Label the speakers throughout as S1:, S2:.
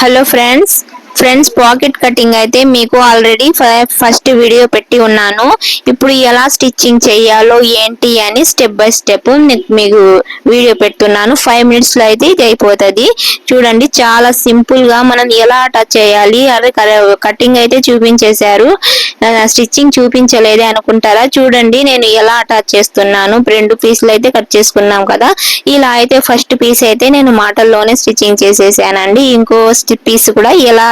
S1: Hello friends pocket cutting అయితే మీకు already first video పెట్టి ఉన్నాను. ఇప్పుడు ఎలా స్టిచ్చింగ్ చేయాలో ఏంటి అని స్టెప్ బై స్టెప్ మీకు వీడియో పెడుతున్నాను. 5 minutes లో అయితే ఇది అయిపోతుంది. చూడండి, చాలా సింపుల్ గా మనం ఎలా అటాచ్ చేయాలి. అదే కటింగ్ అయితే చూపించేశారు, స్టిచ్చింగ్ చూపించలేదే అనుకుంటారా? చూడండి, నేను ఎలా అటాచ్ చేస్తున్నాను. 2 పీసులు అయితే కట్ చేసుకున్నాం కదా. ఇలా అయితే ఫస్ట్ పీస్ అయితే నేను మాటల్లోనే స్టిచ్చింగ్ చేసేసానండి. ఇంకో పీస్ కూడా ఎలా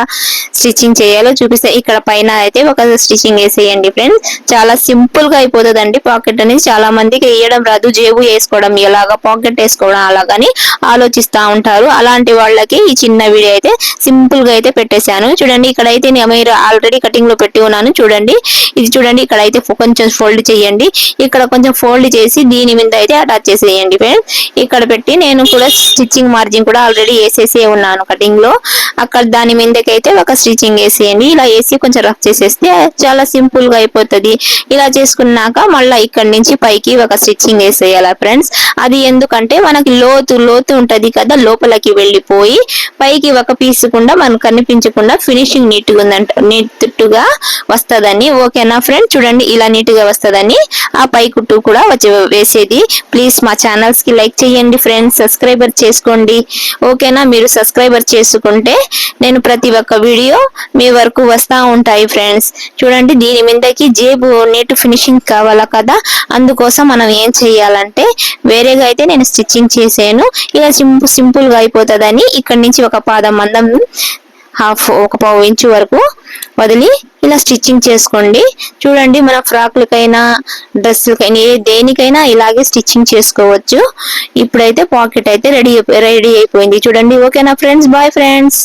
S1: స్టిచ్చింగ్ చేయాలో చూపిస్తే ఇక్కడ పైన అయితే ఒక స్టిచ్చింగ్ వేసేయండి ఫ్రెండ్స్. చాలా సింపుల్ గా అయిపోతుందండి. పాకెట్ అనేది చాలా మందికి వేయడం రాదు, జేబు వేసుకోవడం ఎలాగా, పాకెట్ వేసుకోవడం అలాగని ఆలోచిస్తా ఉంటారు. అలాంటి వాళ్ళకి ఈ చిన్న వీడియో అయితే సింపుల్ గా అయితే పెట్టేశాను. చూడండి, ఇక్కడైతే మీరు ఆల్రెడీ కటింగ్ లో పెట్టి ఉన్నాను. చూడండి, ఇది చూడండి, ఇక్కడ అయితే కొంచెం ఫోల్డ్ చేయండి. ఇక్కడ కొంచెం ఫోల్డ్ చేసి దీని మీద అయితే అటాచ్ చేసేయండి ఫ్రెండ్స్. ఇక్కడ పెట్టి నేను కూడా స్టిచ్చింగ్ మార్జిన్ కూడా ఆల్రెడీ వేసేసి ఉన్నాను కటింగ్ లో. అక్కడ దాని మీదకైతే ఒక స్టిచ్చింగ్ వేసేయండి. ఇలా వేసి కొంచెం రఫ్ చేసేస్తే చాలా సింపుల్ గా అయిపోతుంది. ఇలా చేసుకున్నాక మళ్ళీ ఇక్కడ నుంచి పైకి ఒక స్టిచ్చింగ్ వేసేయాలి ఫ్రెండ్స్. అది ఎందుకంటే మనకి లోతు ఉంటది కదా, లోపలికి వెళ్ళిపోయి పైకి ఒక పీస్ కూడా మనకు కనిపించకుండా ఫినిషింగ్ నీట్గా వస్తదని. ఓకేనా ఫ్రెండ్స్? చూడండి, ఇలా నీట్ గా వస్తదని ఆ పై కుట్టు కూడా వేసేది. ప్లీజ్ మా ఛానల్స్ కి లైక్ చేయండి ఫ్రెండ్స్, సబ్స్క్రైబర్ చేసుకోండి. ఓకేనా? మీరు సబ్స్క్రైబర్ చేసుకుంటే నేను ప్రతి ఒక్క వీడియో మీ వరకు వస్తా ఉంటాయి ఫ్రెండ్స్. చూడండి, దీని మీదకి జేబు నీట్ ఫినిషింగ్ కావాలా కదా, అందుకోసం మనం ఏం చేయాలంటే వేరేగా అయితే నేను స్టిచ్చింగ్ చేసాను. ఇలా సింపుల్ గా అయిపోతుందని ఇక్కడ నుంచి ఒక పాదం మందం ఒక 1/4 ఇంచు వరకు వదిలి ఇలా స్టిచ్చింగ్ చేసుకోండి. చూడండి, మన ఫ్రాక్లకైనా డ్రెస్లకైనా దేనికైనా ఇలాగే స్టిచ్చింగ్ చేసుకోవచ్చు. ఇప్పుడైతే పాకెట్ అయితే రెడీ అయిపోయింది. చూడండి. ఓకేనా ఫ్రెండ్స్? Bye friends.